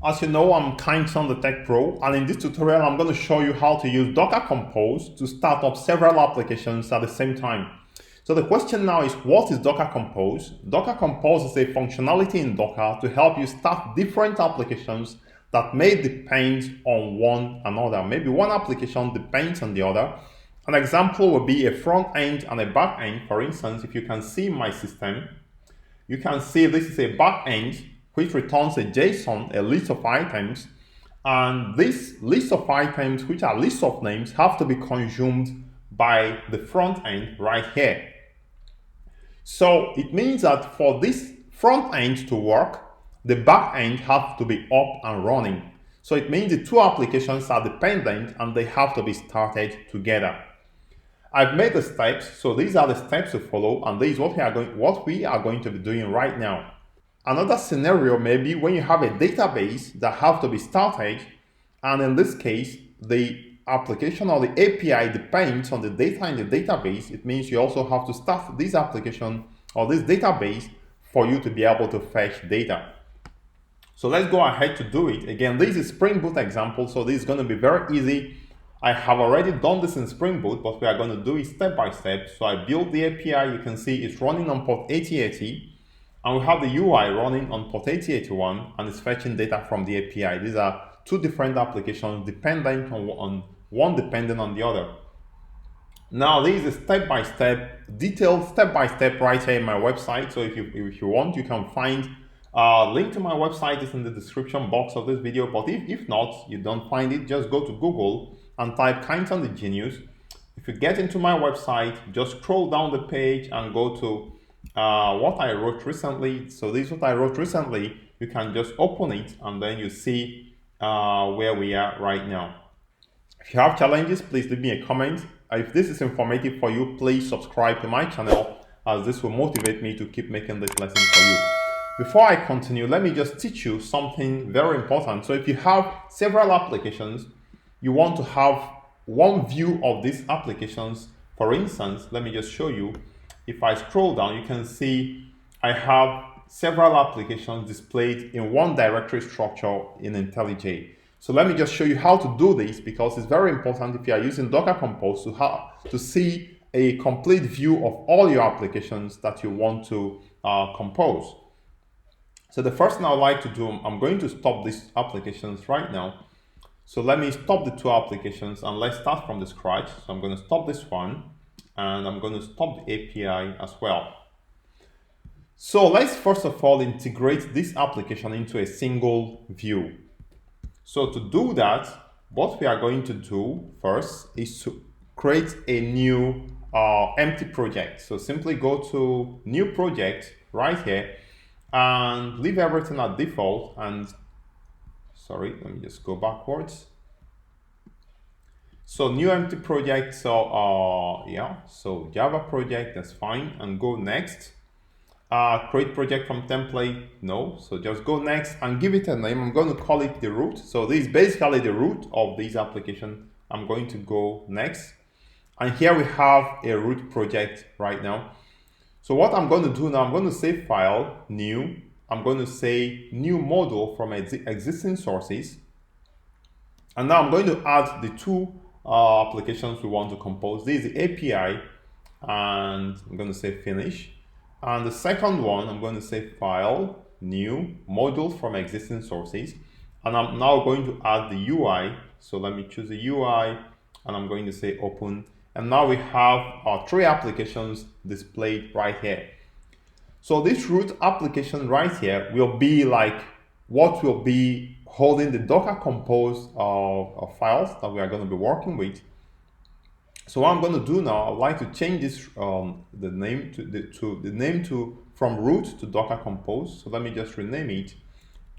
As you know, I'm Kindson the Tech Pro, and in this tutorial, I'm going to show you how to use Docker Compose to start up several applications at the same time. So the question now is, what is Docker Compose? Docker Compose is a functionality in Docker to help you start different applications that may depend on one another. Maybe one application depends on the other. An example would be a front end and a back end. For instance, if you can see my system, you can see this is a backend which returns a JSON, a list of items, and this list of items, which are lists of names, have to be consumed by the front end right here. So it means that for this front end to work, the back end has to be up and running. So it means the two applications are dependent and they have to be started together. I've made the steps, so these are the steps to follow, and this is what we are going to be doing right now. Another scenario may be when you have a database that have to be started, and in this case, the application or the API depends on the data in the database. It means you also have to start this application or this database for you to be able to fetch data. So let's go ahead to do it. Again, this is Spring Boot example, so this is going to be very easy. I have already done this in Spring Boot, but we are going to do it step by step. So I built the API. You can see it's running on port 8080, and we have the UI running on port 8081, and it's fetching data from the API. These are two different applications dependent on one dependent on the other. Now, this is a step-by-step, detailed step-by-step right here in my website. So if you want, you can find a link to my website is in the description box of this video. But if not, you don't find it, just go to Google and type Kindson the Genius. If you get into my website, just scroll down the page and go to what I wrote recently. So this is what I wrote recently. You can just open it and then you see where we are right now. If you have challenges, please leave me a comment. If this is informative for you, please subscribe to my channel, as this will motivate me to keep making this lesson for you. Before I continue, let me just teach you something very important. So if you have several applications, you want to have one view of these applications. For instance, let me just show you. If I scroll down, you can see I have several applications displayed in one directory structure in IntelliJ. So let me just show you how to do this, because it's very important if you are using Docker Compose to see a complete view of all your applications that you want to compose. So the first thing I would like to do, I'm going to stop these applications right now. So let me stop the two applications and let's start from the scratch. So I'm going to stop this one and I'm going to stop the API as well. So let's first of all integrate this application into a single view. So to do that, what we are going to do first is to create a new empty project. So simply go to new project right here and leave everything at default. And sorry, let me just go backwards. So new empty project. So yeah, so Java project, that's fine, and go next. Create project from template, no. So just go next and give it a name. I'm going to call it the root. So this is basically the root of this application. I'm going to go next. And here we have a root project right now. So what I'm going to do now, I'm going to say file, new. I'm going to say new module from existing sources. And now I'm going to add the two applications we want to compose. This is the API, and I'm going to say finish. And the second one, I'm going to say file, new, module from existing sources. And I'm now going to add the UI. So let me choose the UI and I'm going to say open. And now we have our three applications displayed right here. So this root application right here will be like what will be holding the Docker Compose files that we are going to be working with. So what I'm going to do now, I'd like to change this the name to from root to Docker Compose. So let me just rename it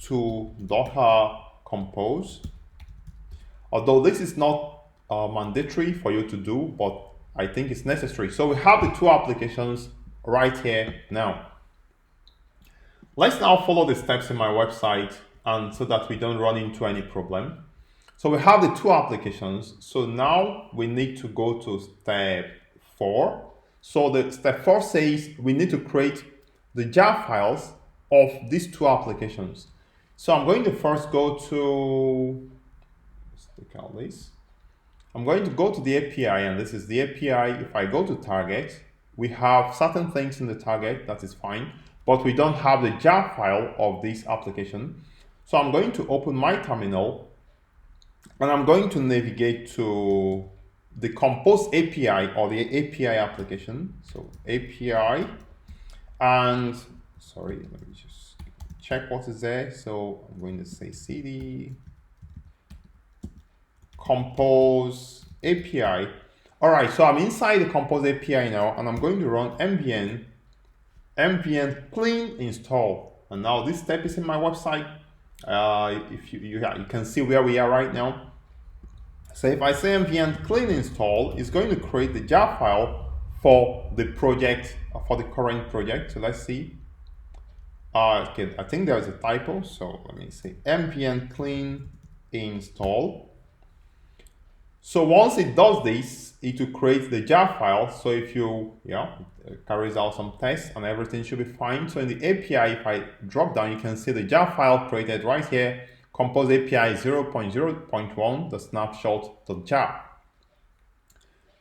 to Docker Compose. Although this is not mandatory for you to do, but I think it's necessary. So we have the two applications right here now. Let's now follow the steps in my website, and so that we don't run into any problem. So we have the two applications. So now we need to go to step 4. So the step 4 says we need to create the jar files of these two applications. So I'm going to first go to, let's take out this. I'm going to go to the API, and this is the API. If I go to target, we have certain things in the target, that is fine, but we don't have the jar file of this application. So I'm going to open my terminal, and I'm going to navigate to the Compose API or the API application. So API, and sorry, let me just check what is there. So I'm going to say cd Compose API. All right, so I'm inside the Compose API now, and I'm going to run npm clean install. And now this step is in my website. If you can see where we are right now. So if I say npm clean install, it's going to create the jar file for the project, for the current project. So let's see. Okay, I think there's a typo. So let me say npm clean install. So once it does this, it will create the jar file. So if you, it carries out some tests and everything should be fine. So in the API, if I drop down, you can see the jar file created right here, Compose API 0.0.1, the snapshot.jar.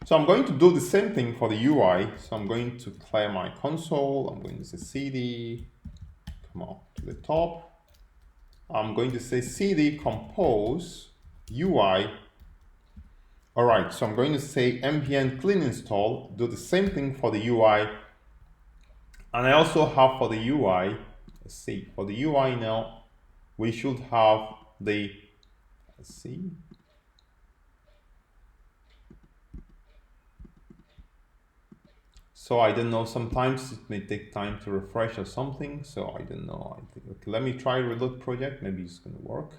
So I'm going to do the same thing for the UI. So I'm going to clear my console. I'm going to say cd, come on, to the top. I'm going to say cd compose UI. All right, so I'm going to say npm clean install, do the same thing for the UI. And I also have for the UI, let's see, for the UI now, we should have the, let's see. So I don't know, sometimes it may take time to refresh or something. So I don't know, I think, okay, let me try reload project, maybe it's gonna work.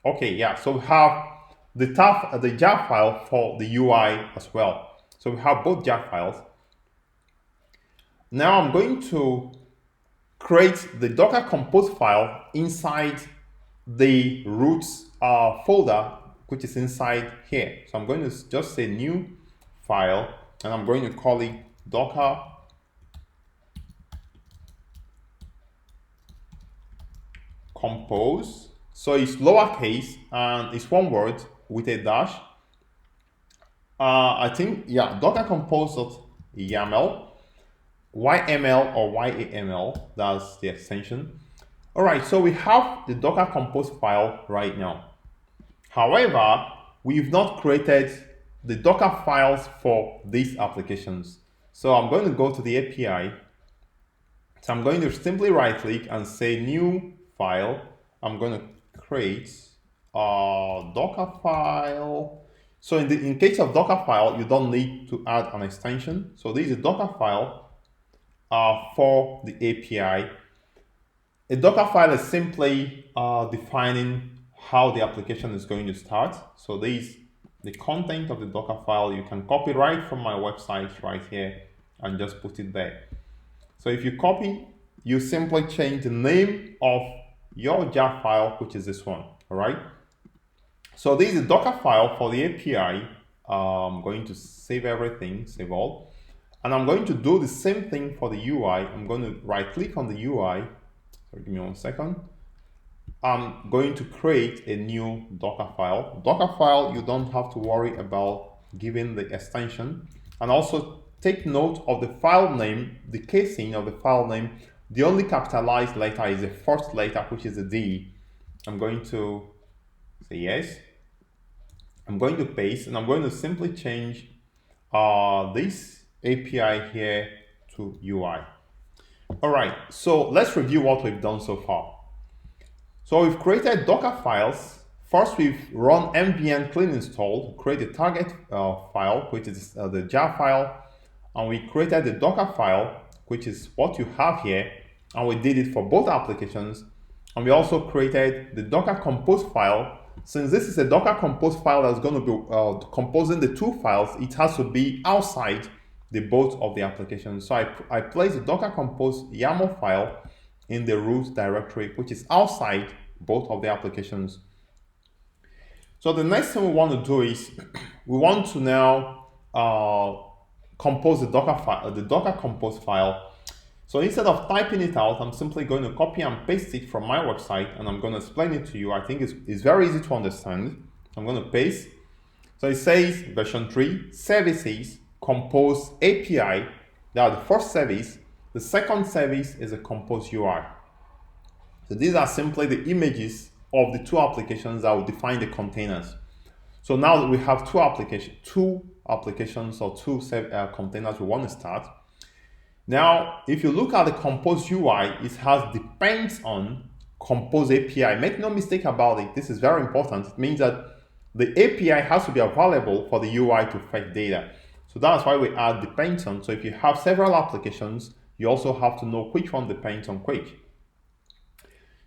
Okay, yeah, so we have the jar file for the UI as well. So we have both jar files. Now I'm going to create the Docker Compose file inside the roots folder, which is inside here. So I'm going to just say new file, and I'm going to call it Docker Compose. So it's lowercase and it's one word with a dash. I think, yeah, Docker Compose.yaml, YML or YAML, that's the extension. All right, so we have the Docker Compose file right now. However, we've not created the Docker files for these applications. So I'm going to go to the API. So I'm going to simply right click and say new file. I'm going to create a Docker file. So in case of Docker file, you don't need to add an extension. So this is a Docker file for the API. A Docker file is simply defining how the application is going to start. So this, the content of the Docker file, you can copy right from my website right here and just put it there. So if you copy, you simply change the name of your jar file, which is this one, all right? So this is a Docker file for the API. I'm going to save everything, save all. And I'm going to do the same thing for the UI. I'm going to right click on the UI. So give me 1 second. I'm going to create a new Docker file. Docker file, you don't have to worry about giving the extension. And also take note of the file name, the casing of the file name. The only capitalized letter is the first letter, which is a D. I'm going to say yes. I'm going to paste, and I'm going to simply change this API here to UI. All right, so let's review what we've done so far. So we've created Docker files. First, we've run npm clean install to create a target file, which is the jar file. And we created the Docker file, which is what you have here. And we did it for both applications. And we also created the Docker Compose file. Since this is a Docker Compose file that's going to be composing the two files, it has to be outside the both of the applications. So I placed the Docker Compose YAML file in the root directory, which is outside both of the applications. So the next thing we want to do is we want to now compose the Docker file, the Docker Compose file. So instead of typing it out, I'm simply going to copy and paste it from my website, and I'm going to explain it to you. I think it's very easy to understand. I'm going to paste. So it says version 3, services, compose API. That are the first service. The second service is a compose UI. So these are simply the images of the two applications that will define the containers. So now that we have two applications or two containers we want to start. Now, if you look at the compose UI, it has depends on compose API. Make no mistake about it. This is very important. It means that the API has to be available for the UI to fetch data. So that's why we add depends on. So if you have several applications, you also have to know which one depends on which.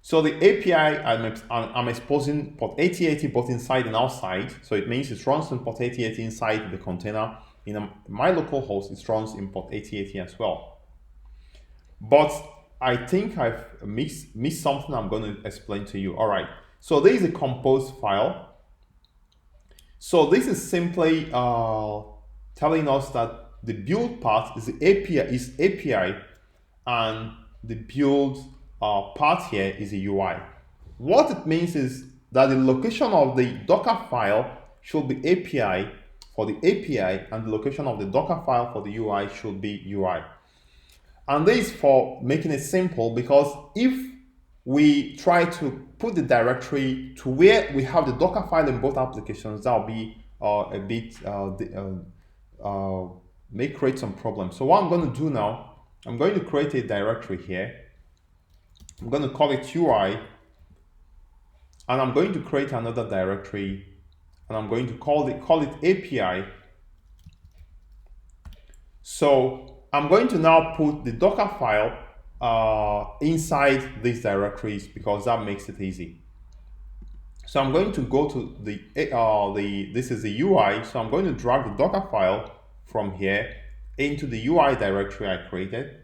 So the API, I'm exposing port 8080 both inside and outside. So it means it runs in port 8080 inside the container. In my local host, it runs in port 8080 as well. But I think I've missed something I'm going to explain to you. All right. So there is a compose file. So this is simply telling us that the build part is the API, and the build part here is a UI. What it means is that the location of the Docker file should be API for the API, and the location of the Docker file for the UI should be UI. And this is for making it simple, because if we try to put the directory to where we have the Docker file in both applications, that will be a bit may create some problems. So what I'm going to do now, I'm going to create a directory here. I'm going to call it UI, and I'm going to create another directory, and I'm going to call it API. So I'm going to now put the Docker file inside these directories, because that makes it easy. So I'm going to go to this is the UI. So I'm going to drag the Docker file from here into the UI directory I created.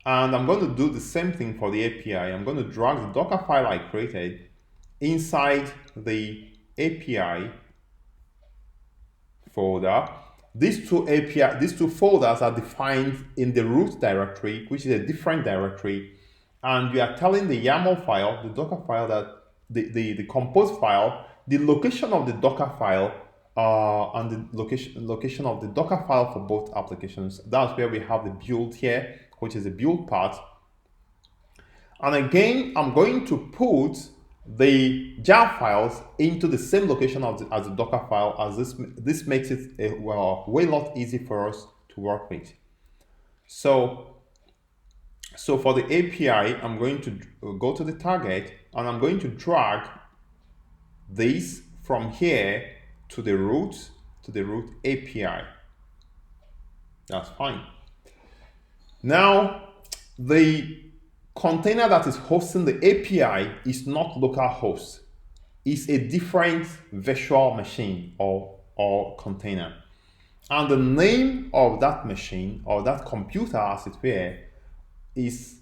And I'm going to do the same thing for the API. I'm going to drag the Docker file I created inside the API folder. These two folders are defined in the root directory, which is a different directory. And we are telling the YAML file, the Docker file, that the compose file, the location of the Docker file, and the location of the Docker file for both applications. That's where we have the build here, which is the build part. And again, I'm going to put the jar files into the same location as the Docker file, as this makes it a way lot easy for us to work with. So for the API, I'm going to go to the target, and I'm going to drag this from here to the root API. That's fine. Now, the container that is hosting the API is not localhost. It's a different virtual machine or container. And the name of that machine, or that computer as it were, is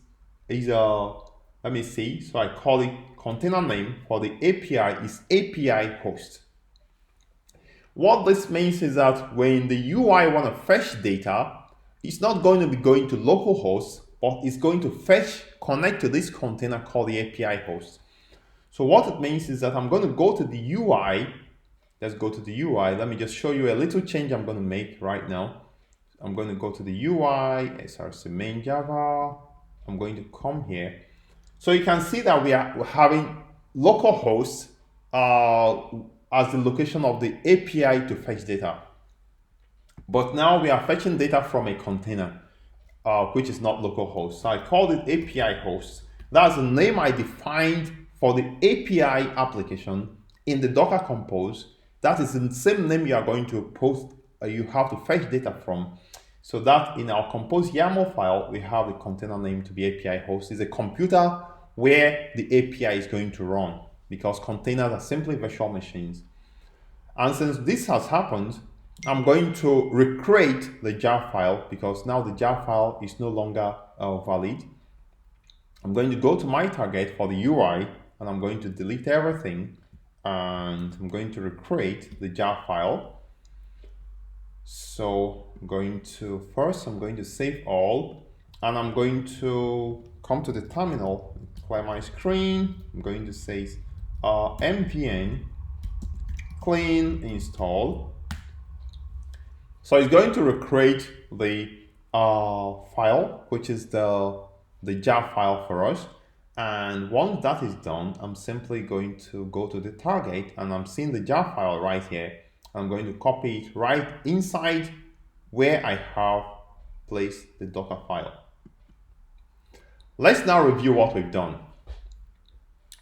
let me see. So I call it container name for the API is API host. What this means is that when the UI want to fetch data, it's not going to be going to localhost, but it's going to connect to this container called the API host. So what it means is that I'm going to go to the UI. Let's go to the UI. Let me just show you a little change I'm going to make right now. I'm going to go to the UI, src main Java. I'm going to come here. So you can see that we're having localhost as the location of the API to fetch data. But now we are fetching data from a container, which is not localhost. So I called it API host. That's the name I defined for the API application in the Docker Compose. That is the same name you are going to post, you have to fetch data from. So that in our compose YAML file, we have the container name to be API host. It's a computer where the API is going to run, because containers are simply virtual machines. And since this has happened, I'm going to recreate the jar file, because now the jar file is no longer valid. I'm going to go to my target for the UI, and I'm going to delete everything, and I'm going to recreate the jar file. So I'm going to save all, and I'm going to come to the terminal, clear my screen. I'm going to say npm clean install. So it's going to recreate the file, which is the jar file for us. And once that is done, I'm simply going to go to the target, and I'm seeing the jar file right here. I'm going to copy it right inside where I have placed the Docker file. Let's now review what we've done.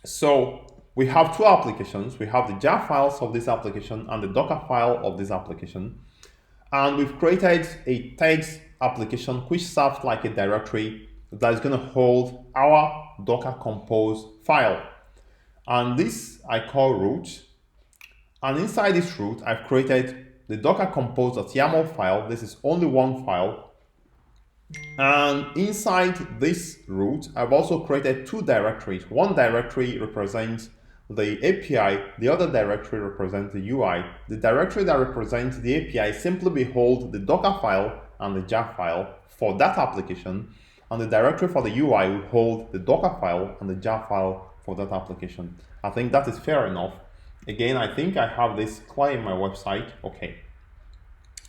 So we have two applications. We have the jar files of this application and the Docker file of this application. And we've created a text application which serves like a directory that is going to hold our Docker Compose file. And this I call root. And inside this root, I've created the Docker Compose.yaml file. This is only one file. And inside this root, I've also created two directories. One directory represents the API, the other directory represents the UI. The directory that represents the API simply beholds the Docker file and the jar file for that application, and the directory for the UI will hold the Docker file and the jar file for that application. I think that is fair enough. Again, I think I have this clear in my website. Okay.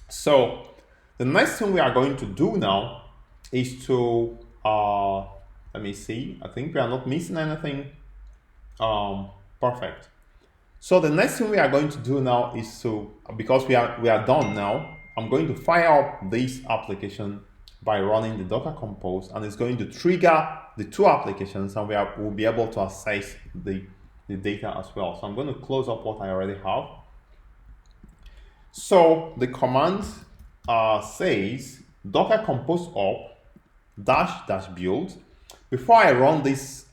So the next thing we are going to do now is to, let me see, I think we are not missing anything. Perfect. So the next thing we are going to do now is to, because we are done now, I'm going to fire up this application by running the Docker Compose, and it's going to trigger the two applications, and we'll be able to access the data as well. So I'm going to close up what I already have. So the command says Docker Compose up --build. Before I run this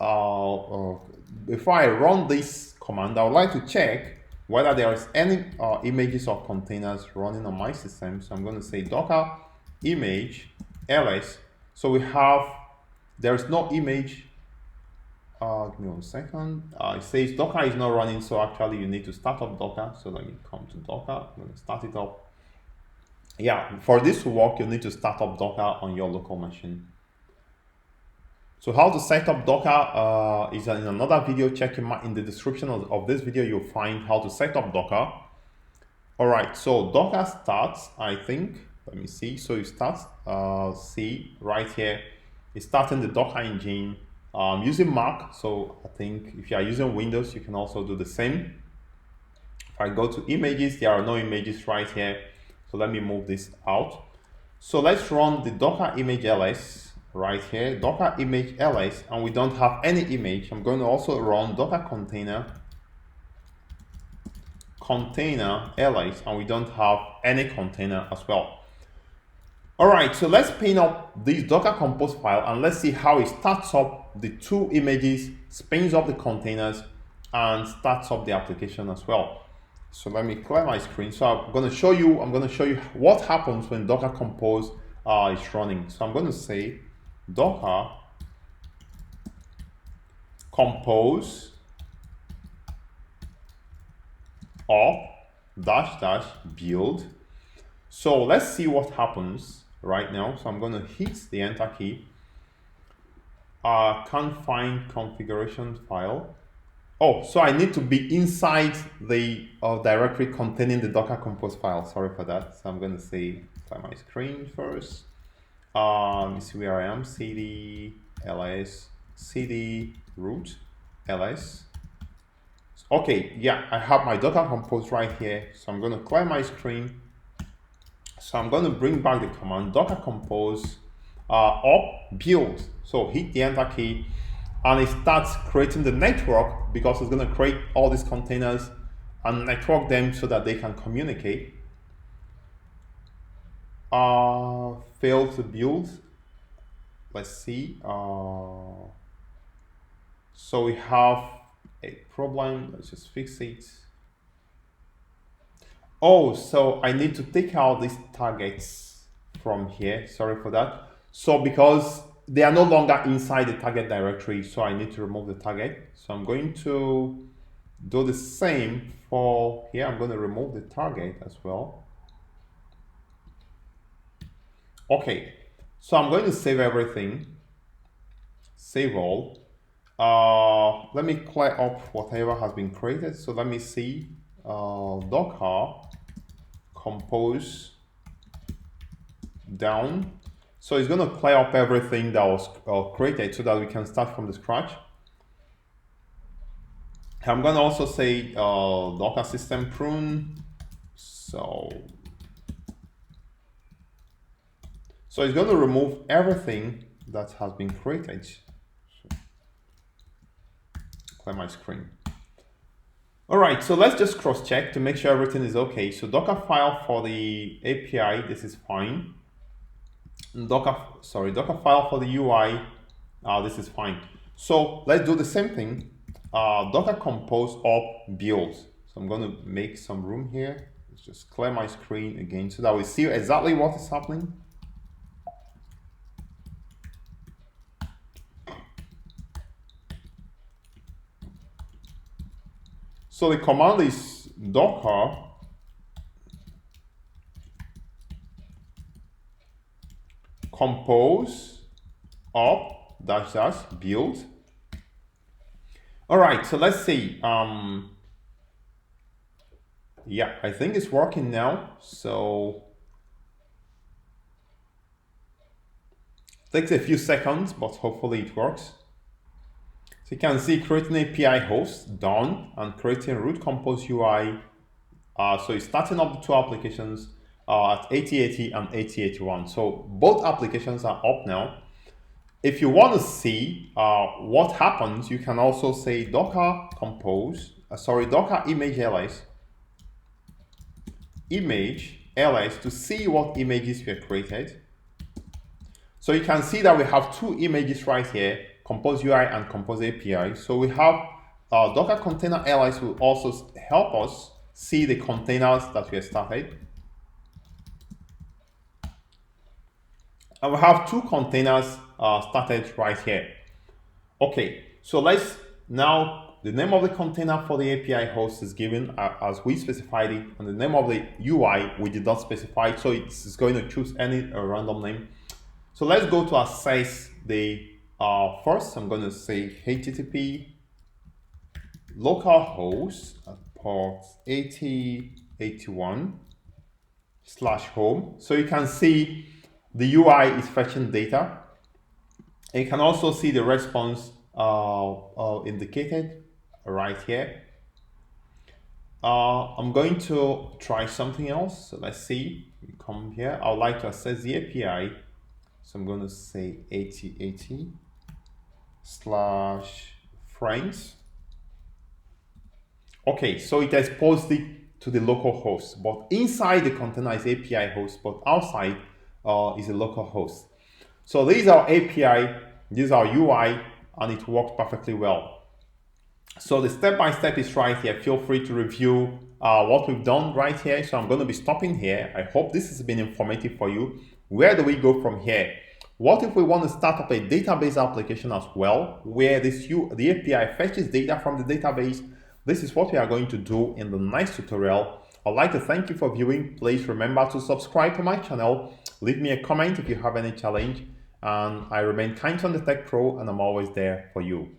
command, I would like to check whether there is any images or containers running on my system. So I'm going to say Docker image ls. So we have, there is no image. Give me 1 second. It says Docker is not running, so actually you need to start up Docker. So let me come to Docker. I'm going to start it up. Yeah, for this to work, you need to start up Docker on your local machine. So how to set up Docker is in another video. Check in the description of this video, you'll find how to set up Docker. All right, so Docker starts, I think, let me see. So it starts, see right here, it's starting the Docker engine. Using Mac, so I think if you are using Windows, you can also do the same. If I go to images, there are no images right here. So let me move this out. So let's run the Docker image ls right here, Docker image ls, and we don't have any image. I'm going to also run Docker container ls, and we don't have any container as well. All right, so let's spin up this Docker Compose file, and let's see how it starts up the two images, spins up the containers, and starts up the application as well. So let me clear my screen. So I'm going to show you what happens when Docker Compose is running. So I'm going to say Docker Compose up --build. So let's see what happens right now. So I'm going to hit the enter key. Can't find configuration file. Oh, so I need to be inside the directory containing the Docker Compose file. Sorry for that. So I'm going to say, clear my screen first. Let me see where I am. cd ls cd root ls. Okay, yeah, I have my Docker Compose right here. So I'm going to clear my screen. So I'm going to bring back the command Docker Compose up build. So hit the enter key, and it starts creating the network, because it's going to create all these containers and network them so that they can communicate. Failed to build. Let's see. So we have a problem. Let's just fix it. Oh, so I need to take out these targets from here. Sorry for that. So because they are no longer inside the target directory, so I need to remove the target. So I'm going to do the same for here. I'm going to remove the target as well. Okay, So I'm going to save everything, save all. Let me clear up whatever has been created. So let me see, Docker compose down. So it's going to clear up everything that was created so that we can start from the scratch. I'm going to also say Docker system prune. So it's going to remove everything that has been created. Clear my screen. All right, so let's just cross-check to make sure everything is okay. So Dockerfile for the API, this is fine. Dockerfile for the UI, this is fine. So let's do the same thing. Docker compose up build. So I'm going to make some room here. Let's just clear my screen again so that we see exactly what is happening. So the command is docker compose up -- build. All right, so let's see. Yeah, I think it's working now. So it takes a few seconds, but hopefully it works. So you can see creating API host done and creating root compose UI. So it's starting up the two applications at 8080 and 8081. So both applications are up now. If you want to see what happens, you can also say docker compose, docker image ls to see what images were created. So you can see that we have two images right here, compose UI and compose API. So we have docker container ls will also help us see the containers that we have started. And we have two containers started right here. Okay, so let's now, the name of the container for the API host is given as we specified it, and the name of the UI we did not specify, so it's going to choose any random name. So let's go to access the first. I'm going to say HTTP localhost at port 8081/home. So you can see the UI is fetching data. And you can also see the response indicated right here. I'm going to try something else. So let's see. We come here. I would like to access the API. So I'm going to say 8080/friends. Okay, so it exposed it to the local host, but inside the container is API host, but outside is a local host. So these are API, these are UI, and it works perfectly well. So the step-by-step is right here. Feel free to review what we've done right here. So I'm going to be stopping here. I hope this has been informative for you. Where do we go from here? What if we want to start up a database application as well, where the API fetches data from the database? This is what we are going to do in the next tutorial. I'd like to thank you for viewing. Please remember to subscribe to my channel. Leave me a comment if you have any challenge. And I remain Kind on the Tech Pro, and I'm always there for you.